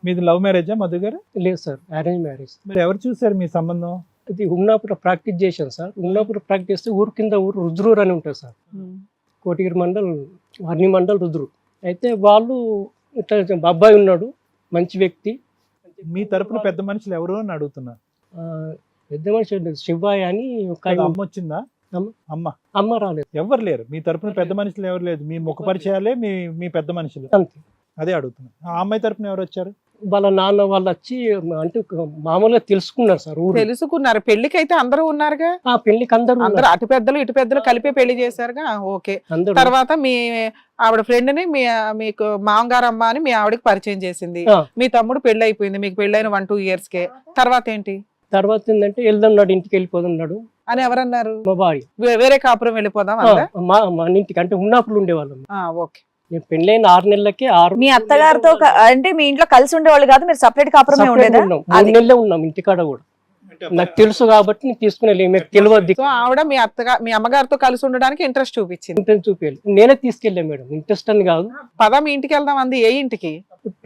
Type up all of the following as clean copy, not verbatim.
మీది లవ్ మ్యారేజా మధు గారు? లేదు సార్, అరేంజ్ మ్యారేజ్. మరి ఎవరు చూసారు మీ సంబంధం? ఇది ఉమ్నాపురం ప్రాక్టీస్ చేశాను సార్. ఉమ్నాపురం ప్రాక్టీస్ చేస్తే ఊరు కింద ఊరు రుద్రూర్ అని ఉంటుంది సార్, కోటగిరి మండల్ వర్ణి మండల్ రుద్రూర్. అయితే వాళ్ళు ఇట్లా అబ్బాయి ఉన్నాడు, మంచి వ్యక్తి. మీ తరపున పెద్ద మనుషులు ఎవరు అని అడుగుతున్నా. ఆ, పెద్ద మనిషి శివాయ అని ఒక కాదు, అమ్మ వచ్చిందా? అమ్మ రాలేదు. ఎవరు లేరు మీ తరపున పెద్ద మనుషులు? ఎవరు లేదు, మీ ముఖ పరిచయాలే మీ మీ పెద్ద మనుషులు. అంతే. అదే అడుగుతున్నా. ఆ అమ్మాయి తరపున ఎవరు వచ్చారు? వాళ్ళ నాన్న వాళ్ళు వచ్చి అంటే మామూలుగా తెలుసుకున్నారు సార్. ఊరు తెలుసుకున్నారు. పెళ్లికి అయితే అందరూ ఉన్నారుగా. ఆ పెళ్లికి అందరూ అందరూ అటు పెద్దలు ఇటు పెద్దలు కలిపి పెళ్లి చేశారుగా. ఓకే. అందరూ. తర్వాత మీ ఆవిడ ఫ్రెండ్ ని మీకు మామగారు అమ్మ అని మీ ఆవిడకి పరిచయం చేసింది. మీ తమ్ముడు పెళ్లి అయిపోయింది, మీకు పెళ్ళైన 1-2 years కే. తర్వాత ఏంటి? తర్వాత ఏంటంటే వెళ్దాం, ఇంటికి వెళ్ళిపోతున్నాడు అని ఎవరన్నారు? మా భార్య. వేరే కాపురం వెళ్ళిపోదాం మా ఇంటికి అంటే ఉన్నప్పుడు ఉండేవాళ్ళం. ఓకే. నేను పెళ్ళైన 6 నెలలకే మీ అత్తగారితో అంటే మీ ఇంట్లో కలిసి ఉండేవాళ్ళు కాదు, మీరు సెపరేట్ కాపురమే ఉండేదా? 3 నెలలే ఉన్నాం ఇంటికాడ కూడా. నాకు తెలుసు కాబట్టి నేను తీసుకునే మీకు తెలియదు. సో ఆవిడ మీ అమ్మగారితో కలిసి ఉండడానికి ఇంట్రెస్ట్ చూపించింది. ఇంట్రెస్ట్ చూపించాలి, నేనే తీసుకెళ్ళాను మేడం. ఇంట్రెస్ట్ అని కాదు. పద మీ ఇంటికి వెళ్దాం అంది. ఏ ఇంటికి?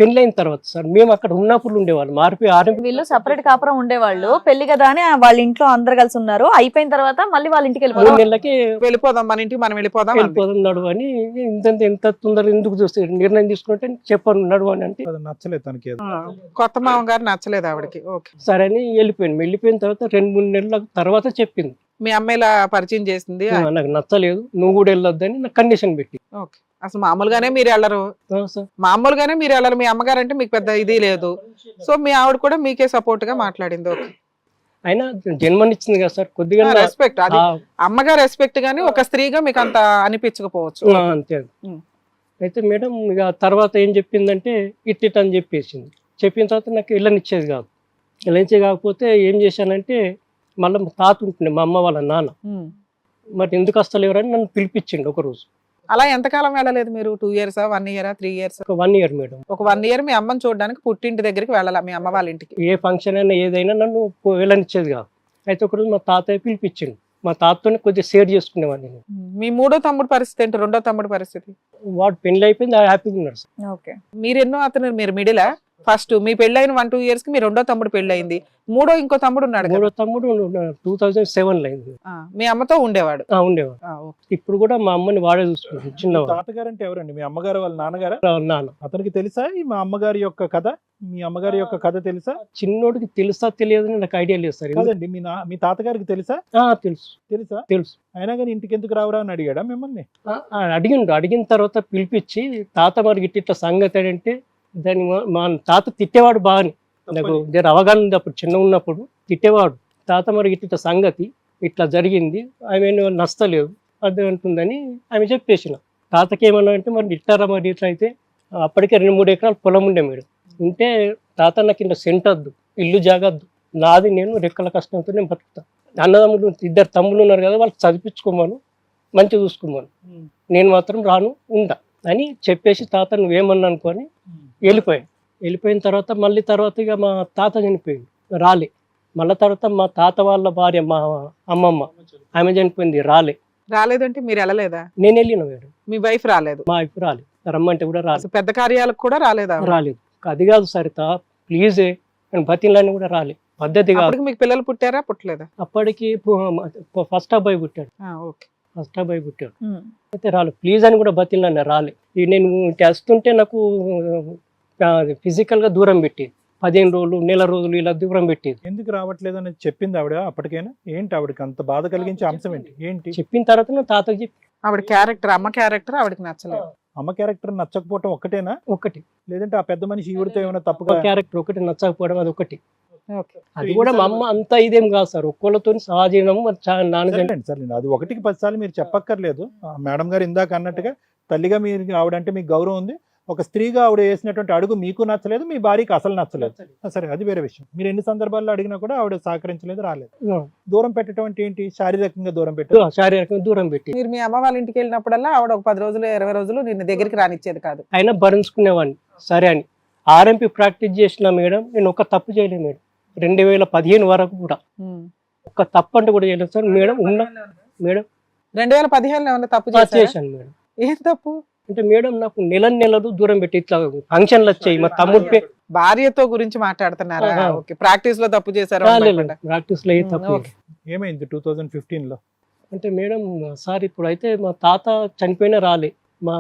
పెళ్ళైన తర్వాత సార్. మేము అక్కడ ఉన్నప్పుడు ఉండేవాళ్ళు మారిపోయి వీళ్ళు సెపరేట్ కాపురం ఉండేవాళ్ళు. పెళ్లి కదా అని వాళ్ళ ఇంట్లో అందరు కలిసి ఉన్నారు. అయిపోయిన తర్వాత మళ్ళీ వాళ్ళ ఇంటికి 3 నెలలకి వెళ్ళిపోదాం, మన ఇంటికి మనం వెళ్ళిపోతున్నాడు అని. ఎంత తొందరగా ఎందుకు చూస్తే నిర్ణయం తీసుకుంటే చెప్పాను నడువు అని అంటే నచ్చలేదు తనకి. కొత్త మామగారు నచ్చలేదు ఆవిడకి. ఓకే సరే అని వెళ్ళిపోయాను. వెళ్ళిపోయిన తర్వాత 2-3 నెలల తర్వాత చెప్పింది. మీ అమ్మాయి ఇలా పరిచయం చేసింది, నాకు నచ్చలేదు, నువ్వు కూడా వెళ్ళొద్దని నాకు కండిషన్ పెట్టి. ఓకే. అసలు మామూలుగానే మీరు వెళ్ళరు. మీ అమ్మగారు అంటే మీకు పెద్ద ఇది లేదు. సో మీ ఆవిడ కూడా మీకే సపోర్ట్ గా మాట్లాడింది. ఓకే. అయినా జన్మనిచ్చింది కదా సార్, కొద్దిగా రెస్పెక్ట్. అది అమ్మగారు రెస్పెక్ట్ గానీ ఒక స్త్రీగా మీకు అంత అనిపించకపోవచ్చు. అంతే. అయితే మేడం ఇక తర్వాత ఏం చెప్పిందంటే ఇట్ అని చెప్పేసింది. చెప్పిన తర్వాత నాకు వెళ్ళనిచ్చేది కాదు. వెళ్ళనిచ్చేది కాకపోతే ఏం చేశానంటే మళ్ళీ తాత ఉంటుండే మా అమ్మ వాళ్ళ నాన్న. మరి ఎందుకు వస్తలేవరని నన్ను పిలిపించిండు ఒకరోజు. అలా ఎంతకాలం వెళ్ళలేదు మీరు? 2 years, 1 year, 3 years? ఒక 1 year మేడం. ఒక 1 year మీ అమ్మని చూడడానికి పుట్టింటి దగ్గరికి వెళ్ళాలా మీ అమ్మ వాళ్ళ ఇంటికి? ఏ ఫంక్షన్ అయినా ఏదైనా నన్ను వెళ్ళనిచ్చేది కాదు. అయితే ఒకరోజు మా తాతయ్య పిలిపించిండు. మా తాతతోనే కొద్దిగా షేర్ చేసుకునేవాడిని నేను. మీ 3వ తమ్ముడు పరిస్థితి ఏంటి? 2వ తమ్ముడు పరిస్థితి? వాడు పెళ్లి అయిపోయింది, హ్యాపీగా ఉన్నాడు సార్. ఓకే. మీరెన్నో అతను మీరు మిడిలా? ఫస్ట్ మీ పెళ్ళైన 1-2 years కి మీ 2వ తమ్ముడు పెళ్ళయింది. 3వ ఇంకో తమ్ముడు ఉన్నాడు. 3వ తమ్ముడు 2007 అయింది. మీ అమ్మతో ఉండేవాడు? ఉండేవాడు. ఇప్పుడు కూడా మా అమ్మని వాడే చూసుకుంటాడు. చిన్నవాడు. తాతగారు అంటే ఎవరండి? మీ అమ్మగారు వాళ్ళ నాన్నగారా? నాన్న. అతనికి తెలుసా ఈ మా అమ్మగారి యొక్క కథ? మీ అమ్మగారి యొక్క కథ తెలుసా? చిన్నోడికి తెలుసా తెలియదని నాకు ఐడియా లేదు సార్. కాదండి, మీ తాతగారికి తెలుసా? తెలుసా? తెలుసు. అయినా కానీ ఇంటికి ఎందుకు రావురా అని అడిగాడా మిమ్మల్ని? అడిగిన తర్వాత పిలిపించి తాత మరి ఇట్లా సంగతి అంటే దాన్ని మా తాత తిట్టేవాడు బాగానే. నాకు అవగాహన ఉంది. అప్పుడు చిన్న ఉన్నప్పుడు తిట్టేవాడు. తాత మరి ఇట్లా సంగతి ఇట్లా జరిగింది, ఆమె నచ్చలేదు అది అంటుందని ఆమె చెప్పేసిన. తాతకి ఏమన్నా అంటే మరి ఇట్టారా మరి ఇట్లా అయితే అప్పటికే 2-3 ఎకరాలు పొలం ఉండే మేడం. ఉంటే తాత నాకు ఇంత సెంటద్దు, ఇల్లు జాగద్దు, నాది, నేను రెక్కల కష్టంతో నేను బతుకుతా. అన్నదమ్ములు 2 తమ్ముళ్ళు ఉన్నారు కదా, వాళ్ళకి చదివించుకోమను, మంచిగా చూసుకోమను, నేను మాత్రం రాను ఉంటా అని చెప్పేసి తాత నువ్వేమన్నా అనుకొని వెళ్ళిపోయిన తర్వాత మళ్ళీ ఇక మా తాత చనిపోయింది, మళ్ళీ తర్వాత మా తాత వాళ్ళ భార్య మా అమ్మమ్మ ఆమె చనిపోయింది, రాలేదంటే మీరు వెళ్ళలేదా? నేను వెళ్ళిన మేడం. మీ వైఫ్ రాలేదు? మా వైఫ్ రాలేదు, రమ్మంటే కూడా రాలేదు. పెద్ద కార్యాలకు కూడా రాలేదు? అది కాదు సరిత ప్లీజే అని బతిలాన్ని కూడా రాలేదు. పద్ధతి కాదు. మీకు పిల్లలు పుట్టారా పుట్టలేదా? అప్పటికి ఫస్ట్ అబ్బాయి పుట్టాడు. ఫస్ట్ అబ్బాయి పుట్టాడు. అయితే రాలేదు, ప్లీజ్ అని కూడా బతిలాన్ని రాలేదు. నేను చేస్తుంటే నాకు ఫిజికల్ గా దూరం పెట్టేది, 15 రోజులు, నెల రోజులు ఇలా దూరం పెట్టేది. ఎందుకు రావట్లేదు అని చెప్పింది ఆవిడ అప్పటికైనా? ఏంటి ఆవిడకి అంత బాధ కలిగించే అంశం ఏంటి? చెప్పిన తర్వాత నా తాతకి చెప్పి ఆవిడ క్యారెక్టర్, అమ్మ క్యారెక్టర్ ఆవిడకి నచ్చలేదు. అమ్మ క్యారెక్టర్ నచ్చకపోవటం ఒకటేనా? ఒకటి. లేదంటే ఆ పెద్ద మనిషి ఈవిడతో ఏమైనా తప్పుగా? క్యారెక్టర్ ఒకటి నచ్చకపోవడం, అది ఒకటి. అది కూడా మా అమ్మ అంతా ఇదేం కాదు సార్, ఒక్కళ్ళతో సహజీవనం. సరే, అది 1కి 10 సార్లు మీరు చెప్పక్కర్లేదు. మేడం గారు ఇందాక అన్నట్టుగా తల్లిగా మీరు ఆవిడంటే మీకు గౌరవం ఉంది. ఒక స్త్రీగా ఆవిడ వేసినటువంటి అడుగు మీకు నచ్చలేదు, మీ భార్యకి అసలు నచ్చలేదు. సరే, అది వేరే విషయం. మీరు ఎన్ని సందర్భాల్లో అడిగినా కూడా ఆవిడ సహకరించలేదు, రాలేదు. దూరం పెట్టడం అంటే ఏంటి? శారీరకంగా దూరం పెట్టి. మీరు మీ అమ్మ వాళ్ళ ఇంటికి వెళ్ళినప్పుడల్లా ఆవిడ ఒక 10 రోజులు 20 రోజులు నిన్ను దగ్గరికి రానిచ్చేది కాదు. అయినా భరించుకునేవాడిని. సరే అని ఆర్ఎంపీ ప్రాక్టీస్ చేసిన మేడం, నేను ఒక తప్పు చేయలేదు మేడం. 2015 వరకు కూడా ఒక తప్పు అంటే కూడా చేయలేదు సార్. మేడం 2015 ఏమన్నా తప్పు చేశాను మేడం. ఏం తప్పు? అంటే మేడం నాకు నెలలు దూరం పెట్టి ఇట్లా ఫంక్షన్లు వచ్చాయి మా తమ్ముడు పేరు భార్యతో గురించి మాట్లాడుతున్నారా? ఆ. ఓకే, ప్రాక్టీస్ లో తప్పు చేశారు ప్రాక్టీస్ లో ఏ తప్పు ఓకే. ఏమైంది 2015లో? అంటే మేడం సార్ ఇప్పుడు అయితే మా తాత చనిపోయినా రాలే, మా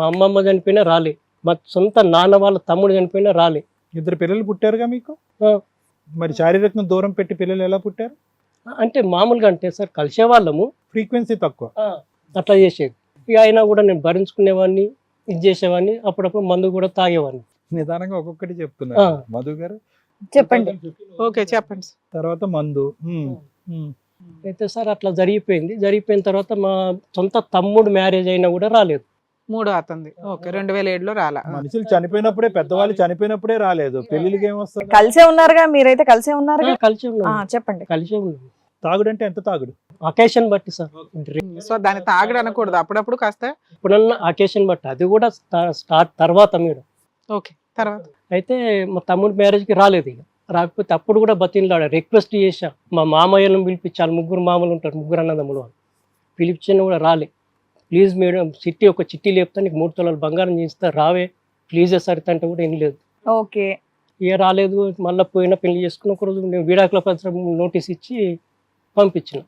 అమ్మమ్మ చనిపోయినా రాలే, మా సొంత నాన్న వాళ్ళ తమ్ముడు చనిపోయినా రాలే. 2 పిల్లలు పుట్టారుగా మీకు? ఆ. మరి శారీరకంగా దూరం పెట్టి పిల్లలు ఎలా పుట్టారు? అంటే మామూలుగా అంటే సార్ కలిసేవాళ్ళము, ఫ్రీక్వెన్సీ తక్కువ. అట్లా చేసేది. ఇక అయినా కూడా నేను భరించుకునేవాడిని, ఇది చేసేవాడిని, అప్పుడప్పుడు మందు కూడా తాగేవాడిని. నిదానంగా ఒక్కొక్కటి చెప్తున్నారు మధు గారు. చెప్పండి. 2015 ఓకే, చెప్పండి. తర్వాత మందు. అయితే సార్ అట్లా జరిగిపోయిన తర్వాత మా సొంత తమ్ముడు మ్యారేజ్ అయినా కూడా రాలేదు. మూడో అతంది. ఓకే, 2007లో రాలా. మనుషులు చనిపోయినప్పుడే, పెద్దవాళ్ళు చనిపోయినప్పుడే రాలేదు, పెళ్లికి ఏమొస్తారు? కలిసే ఉన్నారుగా, మీరైతే కలిసే ఉన్నారుగా. కలిసే ఉన్నాం, చెప్పండి. కలిసే ఉన్నాం. తాగుడంటే ఎంత తాగుడు? అకేషన్ బట్టి సార్. సో దాన్ని తాగడు అనకూడదు, అప్పుడప్పుడు కాస్త. ఇప్పుడన్నా అకేషన్ బట్టి, అది కూడా స్టార్ట్ తర్వాత మీరు. ఓకే, తర్వాత అయితే మా తమ్ముడు మ్యారేజ్కి రాలేదు. ఇక రాకపోతే అప్పుడు కూడా బతిన్లాడా, రిక్వెస్ట్ చేశా, మా మామయ్యను పిలిపించాలి, 3 మామలు ఉంటారు, 3 అన్నదమ్ములు, వాళ్ళు పిలిపించినా కూడా రాలే. ప్లీజ్ మేడం, ఒక చిట్టి లేపుతా, నీకు 3 తులాలు బంగారం చేస్తా, రావే ప్లీజ్ సరిత అంటే కూడా ఏం లేదు. ఓకే, ఏ రాలేదు. మళ్ళీ పోయినా పెళ్లి చేసుకున్న ఒక రోజు నేను విడాకుల పత్రం నోటీస్ ఇచ్చి పంపించిన.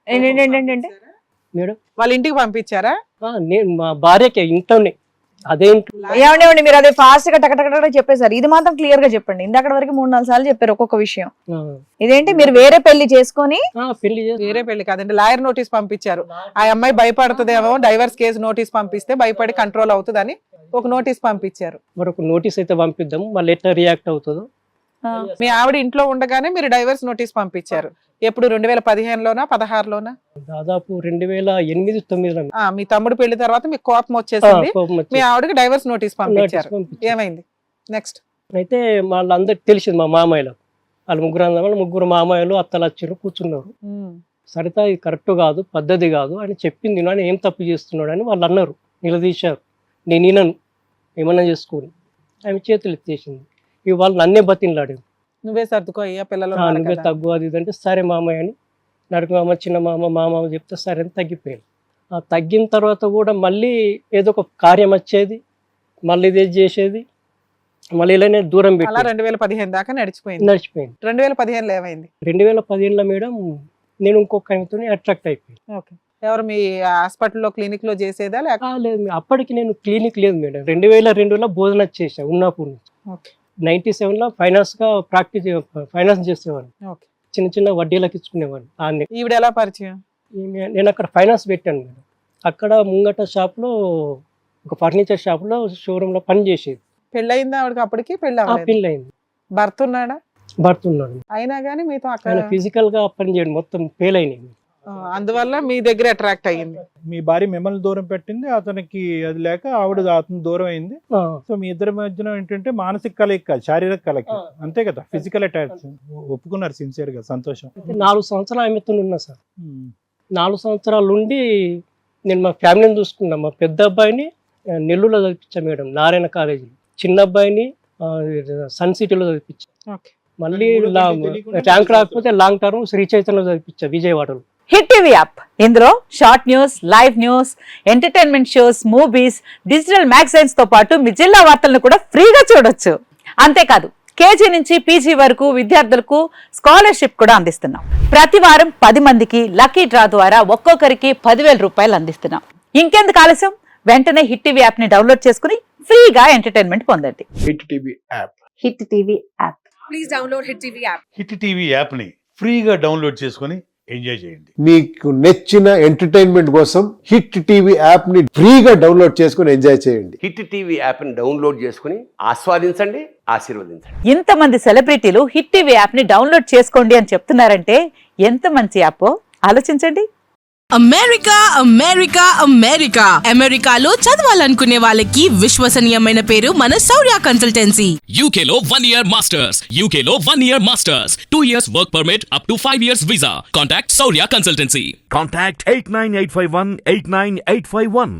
ఏంటంటే మేడం వాళ్ళ ఇంటికి పంపించారా? నేను మా భార్యకి ఇంట్లోనే, అదే ఇంట్లో. ఏమండి మీరు అదే ఫాస్ట్ గా టకటక చెప్పేశారు. ఇది మాత్రం క్లియర్ గా చెప్పండి. ఇందాక వరకు 3-4 సార్లు చెప్పారు ఒక్కొక్క విషయం. ఇదేంటి మీరు వేరే పెళ్లి చేసుకొని? పెళ్లి వేరే పెళ్లి కాదండి, లాయర్ నోటీస్ పంపించారు. ఆ అమ్మాయి భయపడుతుందేమో, డైవర్స్ కేసు నోటీస్ పంపిస్తే భయపడి కంట్రోల్ అవుతుందని ఒక నోటీస్ పంపించారు. మరొక నోటీస్ అయితే పంపిద్దాము, మళ్ళీ ఎట్లా రియాక్ట్ అవుతుందో. మీ ఆవిడ ఇంట్లో ఉండగానే మీరు డైవర్స్ నోటీస్ పంపించారు. ఎప్పుడు 2015లోనా 16లోనా? దాదాపు 2008-9. మీ తమ్ముడు పెళ్లి తర్వాత మీకు కోపం వచ్చేసింది, మీ ఆవిడకి డైవర్స్ నోటీస్ పంపించారు. ఏమైంది నెక్స్ట్? అయితే వాళ్ళందరికి తెలిసింది, మా మామయ్యలకు, వాళ్ళు 3 అన్నదమ్ములు, 3 మామయ్యలు, అత్తలు వచ్చారు, కూర్చున్నారు. సరిత ఇది కరెక్ట్ కాదు, పద్ధతి కాదు అని చెప్పింది, నేను ఏం తప్పు చేస్తున్నాడు అని వాళ్ళు అన్నారు, నిలదీశారు. నేను వినను, ఏమన్నా చేసుకొని ఆమె చేతులు ఎత్తేసింది. ఇవి వాళ్ళు నన్నే బతిన్లాడారు, నువ్వే సర్దుకో అయ్యా, పిల్లలు నువ్వే తగ్గు అది ఇది అంటే, సరే మామయ్య అని, నడుకు మామ, చిన్న మామ చెప్తే సరే అని తగ్గిపోయాను. ఆ తగ్గిన తర్వాత కూడా మళ్ళీ ఏదో ఒక కార్యం వచ్చేది, మళ్ళీ ఇదే చేసేది, మళ్ళీ ఇలానే దూరం పెట్టి 2015 దాకా నడిచిపోయింది. 2015లో ఏమైంది? 2015లో మేడం నేను ఇంకొక ఆమెతో అట్రాక్ట్ అయిపోయింది. ఓకే, ఎవరు మీ హాస్పిటల్లో క్లినిక్ లో చేసేదా? లేదు, అప్పటికి నేను క్లినిక్ లేదు మేడం. 2002లో భోజనం చేసా ఉన్నప్పుడు నుంచి. 97లో ఫైనాన్స్ చేసేవాడిని, చిన్న వడ్డీలకు ఇచ్చుకునేవాడిని. ఈవిడ ఎలా పరిచయం? నేను అక్కడ ఫైనాన్స్ పెట్టాను మేడం. అక్కడ ముంగట షాప్ లో, ఒక ఫర్నిచర్ షాప్ లో, షోరూమ్ లో పని చేసేది. పెళ్ళయిందా ఆవిడకి? అప్పటికి పెళ్ళి అయింది. భర్త ఉన్నాడా? భర్త ఉన్నాడు, అయినా కానీ మీతో అక్కడ ఫిజికల్ గా పని చేయడం మొత్తం ఫెయిల్ అయినాయి. అందువల్ల మీ దగ్గర అట్రాక్ట్ అయ్యింది. మీ భార్య మిమ్మల్ని దూరం పెట్టింది, అతనికి అది లేక ఆవిడ అతను దూరం అయింది. సో మీ ఇద్దరి మధ్యన ఏంటంటే మానసిక కలయిక కాదు, శారీరక కలయిక, అంతే కదా, ఫిజికల్ అటాచ్. ఒప్పుకున్నారు సిన్సియర్ గా, సంతోషం. 4 సంవత్సరాలు ఆమెతో ఉన్నా సార్. 4 సంవత్సరాల నుండి నేను మా ఫ్యామిలీని చూసుకున్నా. మా పెద్ద అబ్బాయిని నెల్లూరులో చదివించా మేడం, నారాయణ కాలేజీలో. చిన్న అబ్బాయిని సన్ సిటీలో చదివించా. మళ్ళీ ర్యాంక్ రాకపోతే లాంగ్ టర్మ్ శ్రీ చైతన్యలో చదివించా, విజయవాడలో. హిట్ టీవీ యాప్, ఇందులో short news, live news, entertainment shows, movies, digital magazines తో పాటు మీ జిల్లా వార్తలను కూడా ఫ్రీగా చూడొచ్చు. అంతేకాదు కేజీ నుంచి పీజీ వరకు విద్యార్థులకు స్కాలర్షిప్ కూడా అందిస్తున్నాం. ప్రతి వారం 10 మందికి లక్కీ డ్రా ద్వారా ఒక్కొక్కరికి 10,000 రూపాయలు అందిస్తున్నాం. ఇంకెందుకు ఆలస్యం, వెంటనే హిట్ టీవీ యాప్ ని డౌన్లోడ్ చేసుకుని ఫ్రీగా ఎంటర్టైన్మెంట్ పొందండి. Hit TV app. Hit TV app. Please download hit TV app. Hit TV యాప్ని ఫ్రీగా డౌన్లోడ్ చేసుకొని ఎంజాయ్ చేయండి. మీకు నచ్చిన ఎంటర్టైన్మెంట్ కోసం హిట్ టీవీ యాప్ ని ఫ్రీగా డౌన్లోడ్ చేసుకొని ఎంజాయ్ చేయండి. హిట్ టీవీ యాప్ని డౌన్లోడ్ చేసుకుని ఆస్వాదించండి, ఆశీర్వదించండి. ఇంతమంది సెలబ్రిటీలు హిట్ టీవీ యాప్ ని డౌన్లోడ్ చేసుకోండి అని చెప్తున్నారంటే ఎంత మంచి యాప్ ఆలోచించండి. అమెరికా అమెరికా అమెరికా అమెరికాలో చదవాలనుకునే వాళ్ళకి విశ్వసనీయమైన పేరు మన శౌర్య కన్సల్టెన్సీ. UK లో 1 year masters. UK లో 1 year masters. 2 years work permit up to 5 years visa. Contact Saurya Consultancy. Contact 89851 89851.